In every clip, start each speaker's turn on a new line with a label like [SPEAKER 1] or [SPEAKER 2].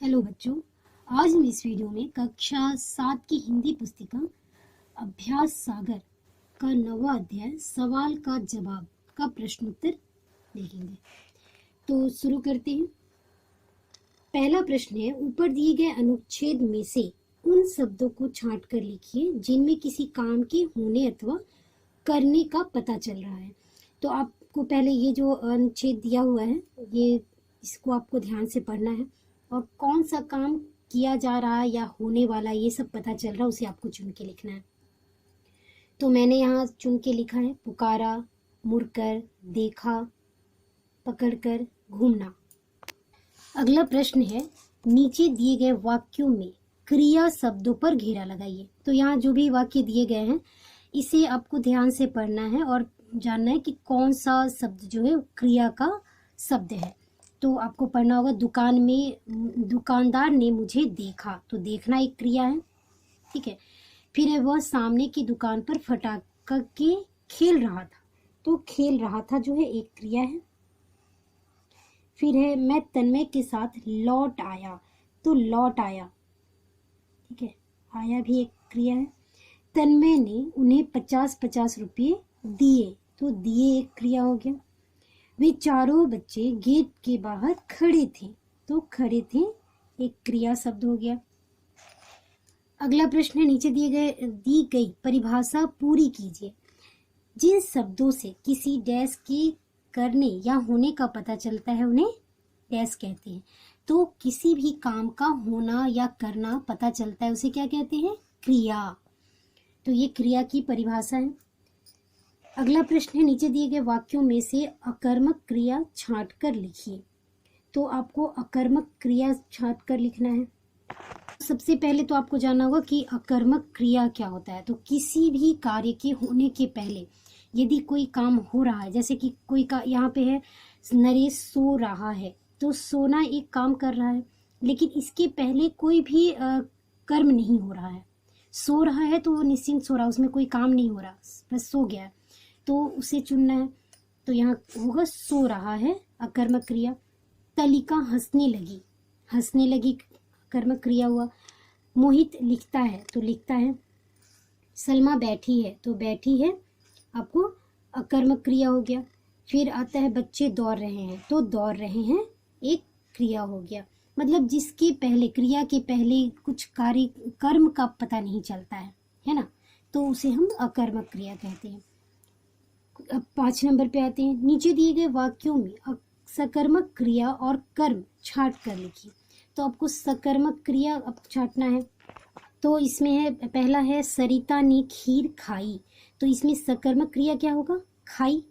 [SPEAKER 1] Hello बच्चों, आज हम इस वीडियो में कक्षा 7 की हिंदी पुस्तिका अभ्यास सागर का 9वां अध्याय सवाल का जवाब का प्रश्नोत्तर देखेंगे। तो शुरू करते हैं। पहला प्रश्न है, ऊपर दिए गए अनुच्छेद में से उन शब्दों को छांट कर लिखिए जिनमें किसी काम के होने अथवा करने का पता चल रहा है। तो आपको पहले ये जो अनुच्छेद दिया हुआ है, ये इसको आपको ध्यान से पढ़ना है और कौन सा काम किया जा रहा है या होने वाला ये सब पता चल रहा है, उसे आपको चुन के लिखना है। तो मैंने यहाँ चुन के लिखा है पुकारा, मुड़कर, देखा, पकड़कर, घूमना। अगला प्रश्न है, नीचे दिए गए वाक्यों में क्रिया शब्दों पर घेरा लगाइए। तो यहाँ जो भी वाक्य दिए गए हैं इसे आपको ध्यान से पढ़ना है और जानना है कि कौन सा शब्द जो है क्रिया का शब्द है। तो आपको पढ़ना होगा, दुकान में दुकानदार ने मुझे देखा। तो देखना एक क्रिया है, ठीक है। फिर है, वह सामने की दुकान पर फटाका के खेल रहा था। तो खेल रहा था जो है एक क्रिया है। फिर है, मैं तन्मय के साथ लौट आया। तो लौट आया, ठीक है, आया भी एक क्रिया है। तन्मय ने उन्हें 50-50 रुपये दिए। तो दिए एक क्रिया हो गया। वे चारों बच्चे गेट के बाहर खड़े थे। तो खड़े थे एक क्रिया शब्द हो गया। अगला प्रश्न है, नीचे दी गई परिभाषा पूरी कीजिए। जिन शब्दों से किसी डैश के करने या होने का पता चलता है उन्हें डैश कहते हैं। तो किसी भी काम का होना या करना पता चलता है उसे क्या कहते हैं? क्रिया। तो ये क्रिया की परिभाषा है। अगला प्रश्न है, नीचे दिए गए वाक्यों में से अकर्मक क्रिया छांट कर लिखिए। तो आपको अकर्मक क्रिया छांट कर लिखना है। सबसे पहले तो आपको जानना होगा कि अकर्मक क्रिया क्या होता है। तो किसी भी कार्य के होने के पहले यदि कोई काम हो रहा है, जैसे कि कोई का यहाँ पे है नरेश सो रहा है, तो सोना एक काम कर रहा है, लेकिन इसके पहले कोई भी कर्म नहीं हो रहा है। सो रहा है तो वो निश्चिंत सो रहा है, उसमें कोई काम नहीं हो रहा, बस सो गया, तो उसे चुनना है। तो यहाँ होगा सो रहा है अकर्मक क्रिया। तलिका हंसने लगी, हंसने लगी कर्मक क्रिया हुआ। मोहित लिखता है, तो लिखता है। सलमा बैठी है, तो बैठी है आपको अकर्मक क्रिया हो गया। फिर आता है बच्चे दौड़ रहे हैं, तो दौड़ रहे हैं एक क्रिया हो गया। मतलब जिसके पहले, क्रिया के पहले कुछ कार्य कर्म का पता नहीं चलता है ना, तो उसे हम अकर्मक क्रिया कहते हैं। अब 5 नंबर पे आते हैं, नीचे दिए गए वाक्यों में सकर्मक क्रिया और कर्म छांट कर लिखिए। तो आपको सकर्मक क्रिया अब छांटना है। तो इसमें है, पहला है सरिता ने खीर खाई। तो इसमें सकर्मक क्रिया क्या होगा? खाई।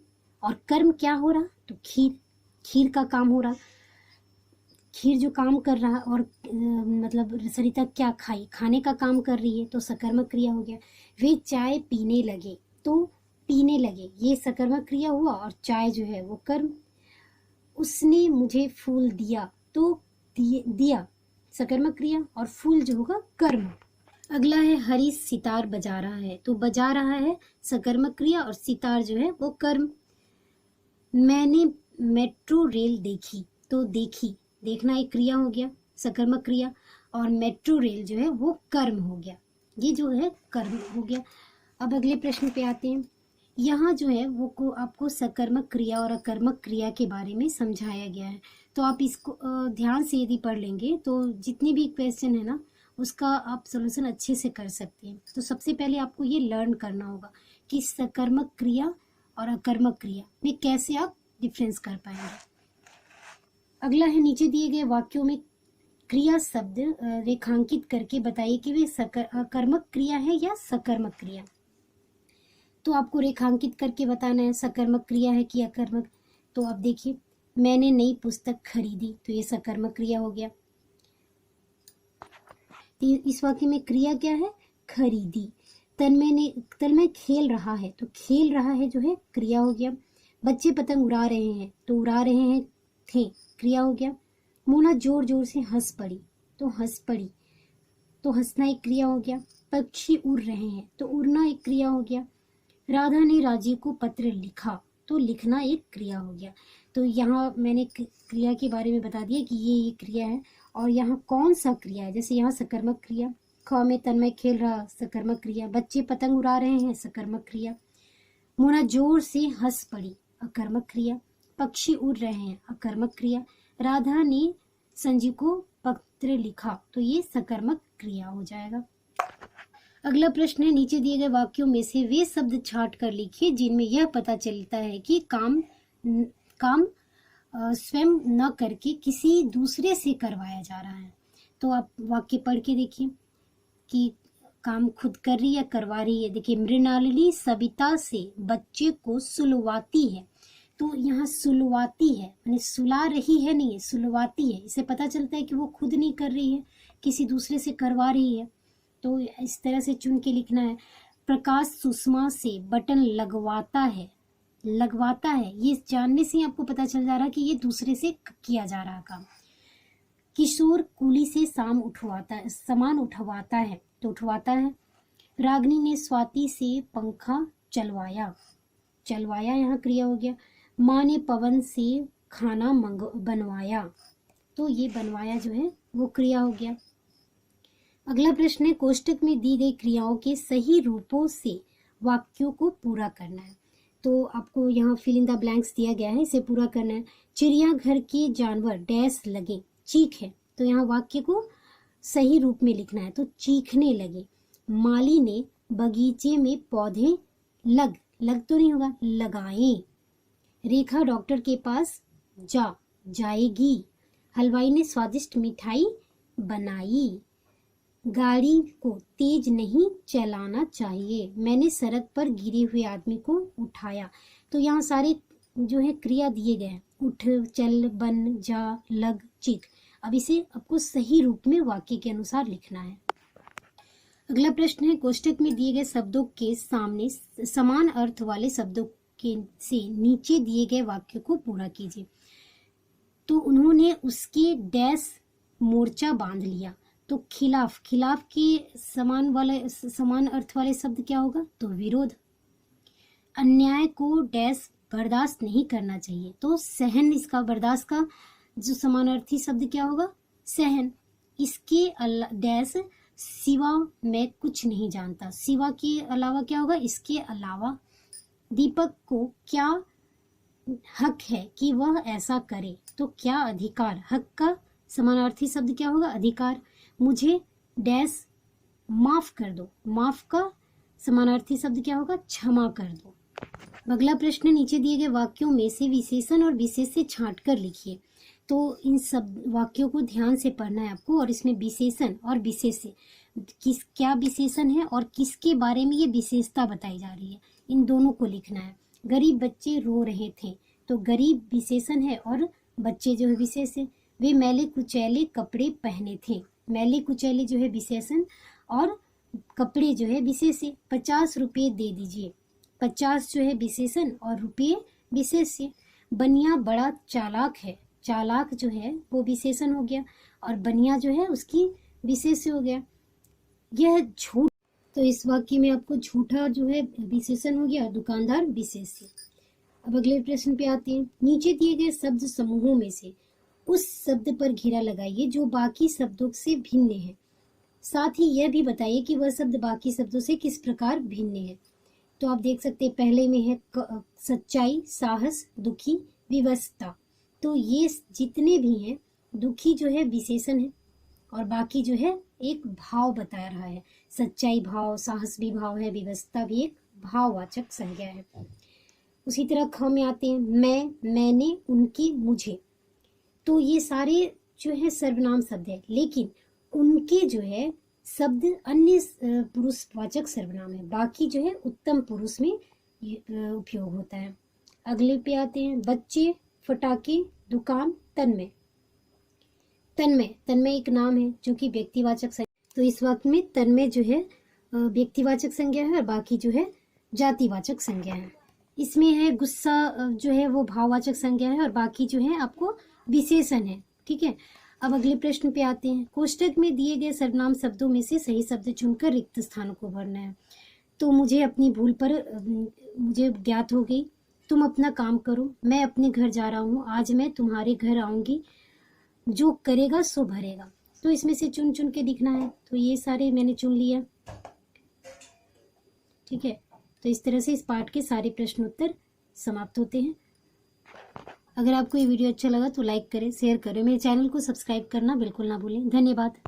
[SPEAKER 1] और कर्म क्या हो रहा? तो खीर, खीर का काम हो रहा, खीर जो काम कर रहा, और मतलब सरिता क्या खाई, खाने का काम कर रही है, तो सकर्मक क्रिया हो गया। वे चाय पीने लगे, तो पीने लगे ये सकर्मक क्रिया हुआ, और चाय जो है वो कर्म। उसने मुझे फूल दिया, तो दिया सकर्मक क्रिया, और फूल जो होगा कर्म। अगला है हरी सितार बजा रहा है। तो बजा रहा है सकर्मक क्रिया, और सितार जो है वो कर्म। मैंने मेट्रो रेल देखी। तो देखी, देखना एक क्रिया हो गया, सकर्मक क्रिया, और मेट्रो रेल जो है वो कर्म हो गया। ये जो है कर्म हो गया। अब अगले प्रश्न पे आते हैं। यहाँ जो है वो को आपको सकर्मक क्रिया और अकर्मक क्रिया के बारे में समझाया गया है। तो आप इसको ध्यान से यदि पढ़ लेंगे तो जितने भी क्वेश्चन है ना, उसका आप सोल्यूशन अच्छे से कर सकते हैं। तो सबसे पहले आपको ये लर्न करना होगा कि सकर्मक क्रिया और अकर्मक क्रिया में कैसे आप डिफरेंस कर पाएंगे। अगला है, नीचे दिए गए वाक्यों में क्रिया शब्द रेखांकित करके बताइए कि वे अकर्मक क्रिया है या सकर्मक क्रिया। तो आपको रेखांकित करके बताना है सकर्मक क्रिया है कि अकर्मक। तो आप देखिए, मैंने नई पुस्तक खरीदी, तो ये सकर्मक क्रिया हो गया। इस वाक्य में क्रिया क्या है? खरीदी। तन्मय खेल रहा है, तो खेल रहा है जो है क्रिया हो गया। बच्चे पतंग उड़ा रहे हैं, तो उड़ा रहे हैं थे, क्रिया हो गया। मोना जोर जोर से हंस पड़ी, तो हंस पड़ी, तो हंसना एक क्रिया हो गया। पक्षी उड़ रहे हैं, तो उड़ना एक क्रिया हो गया। राधा ने राजीव को पत्र लिखा, तो लिखना एक क्रिया हो गया। तो यहाँ मैंने क्रिया के बारे में बता दिया कि ये क्रिया है, और यहाँ कौन सा क्रिया है, जैसे यहाँ सकर्मक क्रिया, ख में तन्मय खेल रहा, सकर्मक क्रिया, बच्चे पतंग उड़ा रहे हैं, सकर्मक क्रिया, मोना जोर से हंस पड़ी, अकर्मक क्रिया, पक्षी उड़ रहे हैं, अकर्मक क्रिया, राधा ने संजय को पत्र लिखा, तो ये सकर्मक क्रिया हो जाएगा। अगला प्रश्न है, नीचे दिए गए वाक्यों में से वे शब्द छांट कर लिखिए जिनमें यह पता चलता है कि काम स्वयं न करके किसी दूसरे से करवाया जा रहा है। तो आप वाक्य पढ़ के देखिए कि काम खुद कर रही है, करवा रही है। देखिए, मृणालिनी सविता से बच्चे को सुलवाती है, तो यहाँ सुलवाती है यानी सुला रही है नहीं है, सुलवाती है। इससे पता चलता है कि वो खुद नहीं कर रही है, किसी दूसरे से करवा रही है। तो इस तरह से चुन के लिखना है। प्रकाश सुषमा से बटन लगवाता है, लगवाता है, ये जानने से ही आपको पता चल जा रहा है कि ये दूसरे से किया जा रहा काम। किशोर कुली से सामान उठवाता है, तो उठवाता है। रागिनी ने स्वाति से पंखा चलवाया, चलवाया यहाँ क्रिया हो गया। माँ ने पवन से खाना बनवाया, तो ये बनवाया जो है वो क्रिया हो गया। अगला प्रश्न है, कोष्टक में दी गई क्रियाओं के सही रूपों से वाक्यों को पूरा करना है। तो आपको यहाँ फिल इन द ब्लैंक्स दिया गया है, इसे पूरा करना है। चिड़ियाघर के जानवर डैश लगे, चीख है, तो यहाँ वाक्य को सही रूप में लिखना है, तो चीखने लगे। माली ने बगीचे में पौधे लग तो नहीं होगा, लगाए। रेखा डॉक्टर के पास जाएगी। हलवाई ने स्वादिष्ट मिठाई बनाई। गाड़ी को तेज नहीं चलाना चाहिए। मैंने सड़क पर गिरे हुए आदमी को उठाया। तो यहाँ सारे जो है क्रिया दिए गए हैं, उठ, चल, बन, जा, लग, चीख। अब इसे आपको सही रूप में वाक्य के अनुसार लिखना है। अगला प्रश्न है, कोष्टक में दिए गए शब्दों के सामने समान अर्थ वाले शब्दों के से नीचे दिए गए वाक्य को पूरा कीजिए। तो उन्होंने उसके डैश मोर्चा बांध लिया। तो खिलाफ के समान अर्थ वाले शब्द क्या होगा, तो विरोध। अन्याय को डैश बर्दाश्त नहीं करना चाहिए, तो सहन। इसका बर्दाश्त का जो समानार्थी शब्द क्या होगा, सहन। इसके डैश सिवा मैं कुछ नहीं जानता, सिवा के अलावा क्या होगा, इसके अलावा। दीपक को क्या हक है कि वह ऐसा करे, तो क्या अधिकार। हक का समानार्थी शब्द क्या होगा, अधिकार। मुझे डैश माफ कर दो, माफ का समानार्थी शब्द क्या होगा, क्षमा कर दो। अगला प्रश्न, नीचे दिए गए वाक्यों में से विशेषण और विशेष्य छांट कर लिखिए। तो इन सब वाक्यों को ध्यान से पढ़ना है आपको, और इसमें विशेषण और विशेष्य क्या विशेषण है और किसके बारे में ये विशेषता बताई जा रही है, इन दोनों को लिखना है। गरीब बच्चे रो रहे थे, तो गरीब विशेषण है और बच्चे जो है विशेष्य। वे मैले कुचैले कपड़े पहने थे, मैले कुचैले जो है विशेषण और कपड़े जो है विशेष्य। 50 रुपये दे दीजिए, 50 जो है विशेषण और रुपये विशेष्य। बनिया बड़ा चालाक है, चालाक जो है वो विशेषण हो गया और बनिया जो है उसकी विशेष्य हो गया। यह झूठ, तो इस वाक्य में आपको झूठा जो है विशेषण हो गया, दुकानदार विशेष्य। अब अगले प्रश्न पे आते हैं। नीचे दिए गए शब्द समूहों में से उस शब्द पर घेरा लगाइए जो बाकी शब्दों से भिन्न है। साथ ही यह भी बताइए कि वह शब्द बाकी शब्दों से किस प्रकार भिन्न है। तो आप देख सकते हैं पहले में है सच्चाई, साहस, दुखी, विवशता। तो ये जितने भी हैं, दुखी जो है विशेषण है और बाकी जो है एक भाव बता रहा है। सच्चाई भाव, साहस भी भाव है, विवशता भी एक भाववाचक संज्ञा है। उसी तरह ख में आते हैं मैं, मैंने, उनके, मुझे। तो ये सारे जो है सर्वनाम शब्द है, लेकिन उनके जो है शब्द अन्य पुरुषवाचक सर्वनाम है, बाकी जो है उत्तम पुरुष में उपयोग होता है। अगले पे आते हैं बच्चे, फटाके, दुकान, तन्मय। तन्मय एक नाम है जो कि व्यक्तिवाचक संज्ञा। तो इस वाक्य में तन्मय जो है व्यक्तिवाचक संज्ञा है और बाकी जो है जातिवाचक संज्ञा है। इसमें है गुस्सा जो है वो भाववाचक संज्ञा है और बाकी जो है आपको विशेषण है। ठीक है, अब अगले प्रश्न पे आते हैं। कोष्टक में दिए गए सर्वनाम शब्दों में से सही शब्द चुनकर रिक्त स्थानों को भरना है। तो मुझे अपनी भूल पर मुझे ज्ञात हो गई, तुम अपना काम करो, मैं अपने घर जा रहा हूँ, आज मैं तुम्हारे घर आऊंगी, जो करेगा सो भरेगा। तो इसमें से चुन चुन के दिखना है, तो ये सारे मैंने चुन लिया। ठीक है, तो इस तरह से इस पाठ के सारे प्रश्न उत्तर समाप्त होते हैं। अगर आपको ये वीडियो अच्छा लगा तो लाइक करें, शेयर करें, मेरे चैनल को सब्सक्राइब करना बिल्कुल ना भूलें। धन्यवाद।